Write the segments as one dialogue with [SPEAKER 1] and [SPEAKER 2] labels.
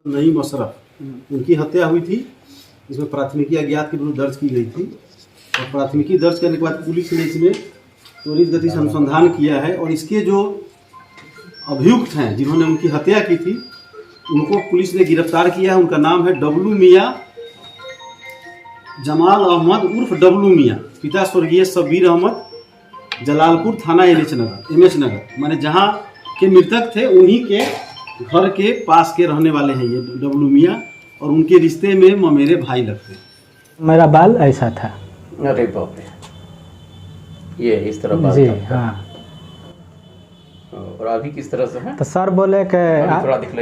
[SPEAKER 1] नईम अशरफ उनकी हत्या हुई थी। इसमें प्राथमिकी अज्ञात के विरुद्ध दर्ज की गई थी और प्राथमिकी दर्ज करने के बाद पुलिस ने इसमें त्वरित गति से अनुसंधान किया है और इसके जो अभियुक्त हैं जिन्होंने उनकी हत्या की थी उनको पुलिस ने गिरफ्तार किया है। उनका नाम है डब्लू मियाँ, जमाल अहमद उर्फ डब्लू मियाँ, पिता स्वर्गीय शब्बीर अहमद, जलालपुर थाना एमएच नगर, माने जहाँ के मृतक थे उन्हीं के घर के पास के रहने वाले हैं ये डब्लू मियाँ और उनके रिश्ते में मेरे भाई लगते।
[SPEAKER 2] मेरा बाल ऐसा था।
[SPEAKER 3] अरे बाप रे, ये इस तरह बाल
[SPEAKER 2] जी
[SPEAKER 3] था।
[SPEAKER 2] हाँ।
[SPEAKER 3] और अभी किस तरह से है?
[SPEAKER 2] तो सर बोले कि
[SPEAKER 3] थोड़ा देख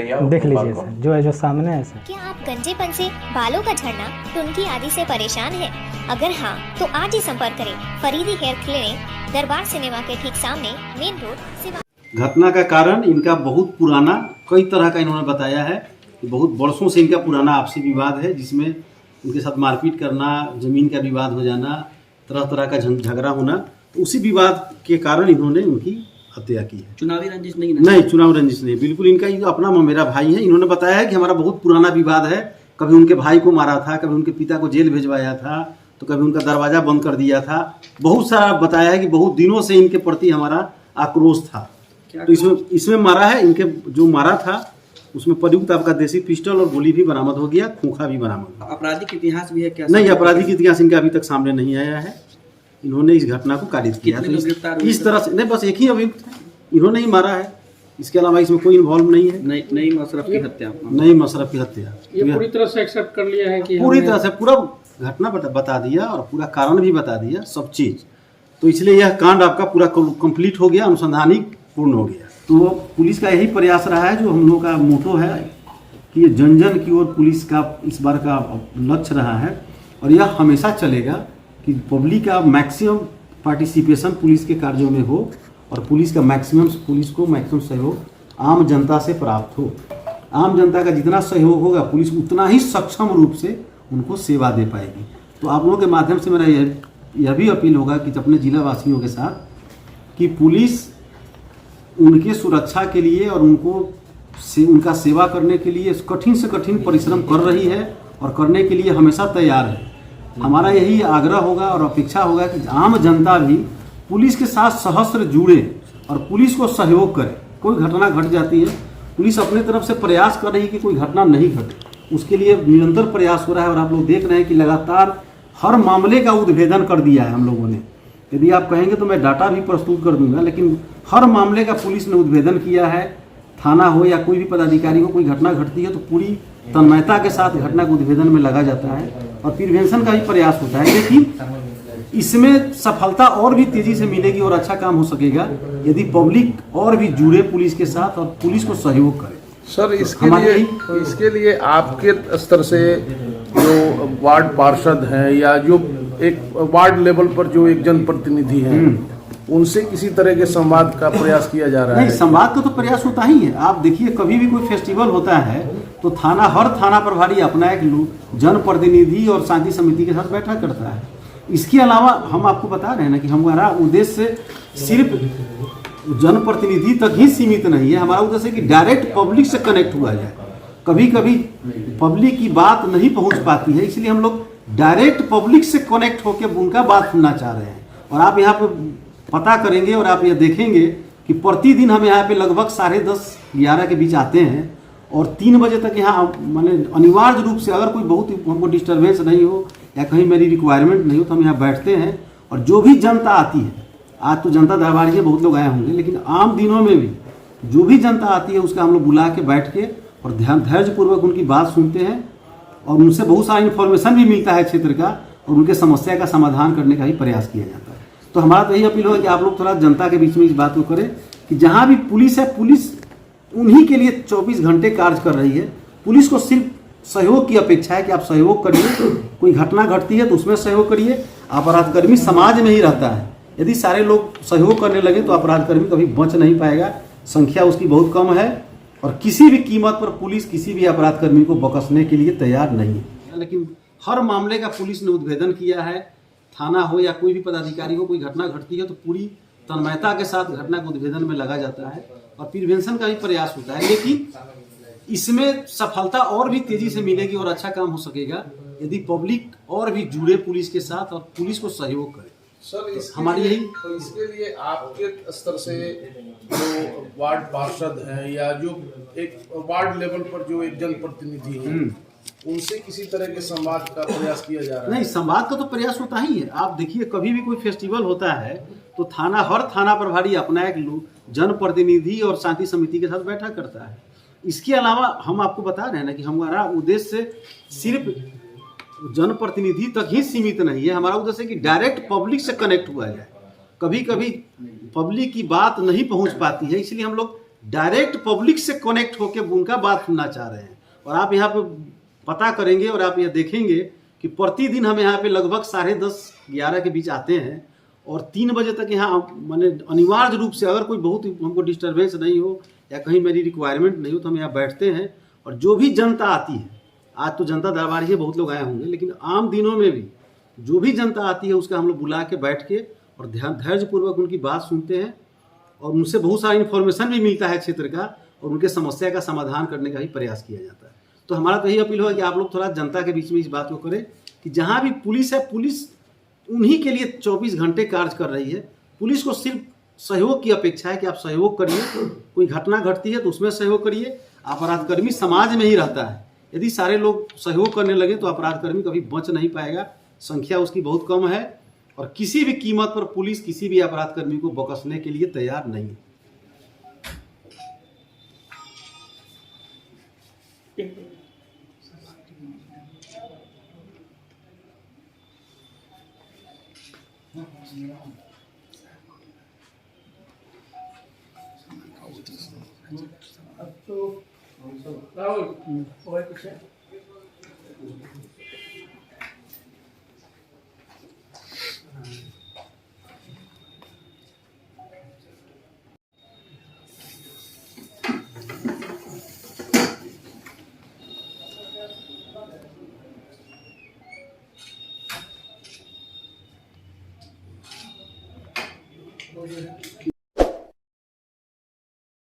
[SPEAKER 3] लीजिए
[SPEAKER 2] सर, जो है जो सामने है सर।
[SPEAKER 4] क्या आप गंजेपन से, बालों का झड़ना, टुनकी आदि से परेशान हैं? अगर हाँ तो आज ही संपर्क करें फरीदी हेयर क्लिनिक, दरबार सिनेमा के ठीक सामने, मेन रोड सिवा।
[SPEAKER 1] घटना का कारण इनका बहुत पुराना, कई तरह का इन्होंने बताया है कि बहुत वर्षों से इनका पुराना आपसी विवाद है जिसमें उनके साथ मारपीट करना, जमीन का विवाद हो जाना, तरह तरह का झगड़ा होना, तो उसी विवाद के कारण इन्होंने उनकी हत्या की है।
[SPEAKER 5] चुनावी रंजिश नहीं?
[SPEAKER 1] चुनाव रंजिश नहीं, बिल्कुल। इनका ये अपना मेरा भाई है। इन्होंने बताया है कि हमारा बहुत पुराना विवाद है, कभी उनके भाई को मारा था, कभी उनके पिता को जेल भिजवाया था, तो कभी उनका दरवाजा बंद कर दिया था, बहुत सारा बताया है कि बहुत दिनों से इनके प्रति हमारा आक्रोश था। तो इसमें मारा है, इनके जो मारा था उसमें प्रयुक्त आपका देसी पिस्टल और गोली भी बरामद हो गया, खोखा भी बरामद हो गया।
[SPEAKER 5] आपराधिक इतिहास भी है क्या?
[SPEAKER 1] नहीं, आपराधिक इतिहास इनका अभी तक सामने नहीं आया है। इन्होंने इस घटना को कारित किया इस तरह से नहीं, बस एक ही अभियुक्त है, इन्होंने ही मारा है, इसके अलावा इसमें कोई इन्वॉल्व नहीं है।
[SPEAKER 5] नईम अशरफ की हत्या,
[SPEAKER 1] नईम अशरफ की हत्या
[SPEAKER 6] ये पूरी तरह से एक्सेप्ट कर लिया है कि
[SPEAKER 1] पूरी तरह से पूरा घटना बता दिया और पूरा कारण भी बता दिया, सब चीज। तो इसलिए यह कांड आपका पूरा कंप्लीट हो गया, अनुसंधानिक पूर्ण हो गया। तो पुलिस का यही प्रयास रहा है, जो हम लोग का मोटो है कि ये जन जन की ओर पुलिस का इस बार का लक्ष्य रहा है और यह हमेशा चलेगा कि पब्लिक का मैक्सिमम पार्टिसिपेशन पुलिस के कार्यों में हो और पुलिस को मैक्सिमम सहयोग आम जनता से प्राप्त हो। आम जनता का जितना सहयोग होगा पुलिस उतना ही सक्षम रूप से उनको सेवा दे पाएगी। तो आप लोगों के माध्यम से मेरा यह भी अपील होगा कि अपने जिला वासियों के साथ कि पुलिस उनके सुरक्षा के लिए और उनका सेवा करने के लिए कठिन से कठिन परिश्रम कर रही है और करने के लिए हमेशा तैयार है। हमारा यही आग्रह होगा और अपेक्षा होगा कि आम जनता भी पुलिस के साथ सहस्त्र जुड़े और पुलिस को सहयोग करे। कोई घटना घट जाती है, पुलिस अपने तरफ से प्रयास कर रही है कि कोई घटना नहीं घटे, उसके लिए निरंतर प्रयास हो रहा है और आप लोग देख रहे हैं कि लगातार हर मामले का उद्भेदन कर दिया है हम लोगों ने। यदि आप कहेंगे तो मैं डाटा भी प्रस्तुत कर दूंगा, लेकिन हर मामले का पुलिस ने उद्भेदन किया है। थाना हो या कोई भी पदाधिकारी हो, कोई घटना घटती है तो पूरी तन्मयता के साथ घटना के उद्भेदन में लगा जाता है और प्रिवेंशन का भी प्रयास होता है। लेकिन इसमें सफलता और भी तेजी से मिलेगी और अच्छा काम हो सकेगा यदि पब्लिक और भी जुड़े पुलिस के साथ और पुलिस को सहयोग करे।
[SPEAKER 7] सर, इसके लिए आपके स्तर से जो वार्ड पार्षद हैं या जो एक वार्ड लेवल पर जो एक जनप्रतिनिधि हैं उनसे किसी तरह के संवाद का प्रयास किया जा रहा है?
[SPEAKER 1] नहीं, संवाद का तो प्रयास होता ही है। आप देखिए, कभी भी कोई फेस्टिवल होता है तो हर थाना प्रभारी अपना एक जनप्रतिनिधि और शांति समिति के साथ बैठक करता है। इसके अलावा हम आपको बता रहे हैं ना कि हमारा उद्देश्य सिर्फ जनप्रतिनिधि तक ही सीमित नहीं है। हमारा उद्देश्य है कि डायरेक्ट पब्लिक से कनेक्ट हुआ जाए। कभी कभी पब्लिक की बात नहीं पहुंच पाती है, इसलिए हम लोग डायरेक्ट पब्लिक से कनेक्ट होकर उनका बात सुनना चाह रहे हैं। और आप यहाँ पे पता करेंगे और आप ये देखेंगे कि प्रतिदिन हम यहाँ पे लगभग 10:30-11 के बीच आते हैं और 3 बजे तक यहाँ माने अनिवार्य रूप से अगर कोई बहुत हमको डिस्टर्बेंस नहीं हो या कहीं मेरी रिक्वायरमेंट नहीं हो तो हम यहाँ बैठते हैं और जो भी जनता आती है, आज तो जनता दरबारी है, बहुत लोग आए होंगे, लेकिन आम दिनों में भी जो भी जनता आती है उसका हम लोग बुला के बैठ के और धैर्यपूर्वक उनकी बात सुनते हैं और उनसे बहुत सारा इन्फॉर्मेशन भी मिलता है क्षेत्र का और उनके समस्या का समाधान करने का भी प्रयास किया जाता है। तो हमारा तो यही अपील होगा कि आप लोग थोड़ा जनता के बीच में इस बात को करें कि जहाँ भी पुलिस है, पुलिस उन्हीं के लिए 24 घंटे कार्य कर रही है। पुलिस को सिर्फ सहयोग की अपेक्षा है कि आप सहयोग करिए। कोई घटना घटती है तो उसमें सहयोग करिए। अपराधकर्मी समाज में ही रहता है, यदि सारे लोग सहयोग करने लगे तो अपराधकर्मी कभी बच नहीं पाएगा। संख्या उसकी बहुत कम है और किसी भी कीमत पर पुलिस किसी भी अपराधकर्मी को बख्शने के लिए तैयार नहीं है। लेकिन हर मामले का पुलिस ने उद्भेदन किया है। थाना हो या कोई भी पदाधिकारी हो, कोई घटना घटती है तो पूरी तन्मयता के साथ घटना के उद्भेदन में लगा जाता है और प्रिवेंशन का भी प्रयास होता है। लेकिन इसमें सफलता और भी तेजी से मिलेगी और अच्छा काम हो सकेगा यदि पब्लिक और भी जुड़े पुलिस के साथ और पुलिस को सहयोग करे।
[SPEAKER 7] सर इसके
[SPEAKER 1] हमारी
[SPEAKER 7] लिए-
[SPEAKER 1] यही-
[SPEAKER 7] तो इसके लिए आपके स्तर से जो वार्ड पार्षद हैं या जो एक वार्ड लेवल पर जो एक जनप्रतिनिधि हैं उनसे किसी तरह के संवाद का प्रयास किया जा रहा है?
[SPEAKER 1] नहीं, संवाद का तो प्रयास होता ही है। आप देखिए कभी भी कोई फेस्टिवल होता है तो हर थाना प्रभारी अपना एक जनप्रतिनिधि और शांति समिति के साथ बैठक करता है। इसके अलावा हम आपको बता रहे हैं ना कि हमारा उद्देश्य सिर्फ जनप्रतिनिधि तक ही सीमित नहीं है। हमारा उद्देश्य है कि डायरेक्ट पब्लिक से कनेक्ट हुआ जाए। कभी कभी पब्लिक की बात नहीं पहुंच पाती है, इसलिए हम लोग डायरेक्ट पब्लिक से कनेक्ट होकर उनका बात सुनना चाह रहे हैं। और आप यहाँ पे पता करेंगे और आप यह देखेंगे कि प्रतिदिन हम यहाँ पे लगभग 10:30-11 के बीच आते हैं और 3 बजे तक यहाँ मैंने अनिवार्य रूप से अगर कोई बहुत हमको डिस्टर्बेंस नहीं हो या कहीं मेरी रिक्वायरमेंट नहीं हो तो हम यहाँ बैठते हैं। और जो भी जनता आती है, आज तो जनता दरबार ही बहुत लोग आए होंगे, लेकिन आम दिनों में भी जो भी जनता आती है उसका हम लोग बुला के बैठ के और धैर्यपूर्वक उनकी बात सुनते हैं और उनसे बहुत सारा इन्फॉर्मेशन भी मिलता है क्षेत्र का और उनके समस्या का समाधान करने का ही प्रयास किया जाता है। तो हमारा तो यही अपील होगा कि आप लोग थोड़ा जनता के बीच में इस बात को करें कि जहाँ भी पुलिस है, पुलिस उन्हीं के लिए 24 घंटे कार्य कर रही है। पुलिस को सिर्फ सहयोग की अपेक्षा है कि आप सहयोग करिए। कोई घटना घटती है तो उसमें सहयोग करिए। अपराधकर्मी समाज में ही रहता है, यदि सारे लोग सहयोग करने लगे तो अपराधकर्मी कभी बच नहीं पाएगा। संख्या उसकी बहुत कम है और किसी भी कीमत पर पुलिस किसी भी अपराधकर्मी को बख्शने के लिए तैयार नहीं है।
[SPEAKER 6] राहुल और कुछ है?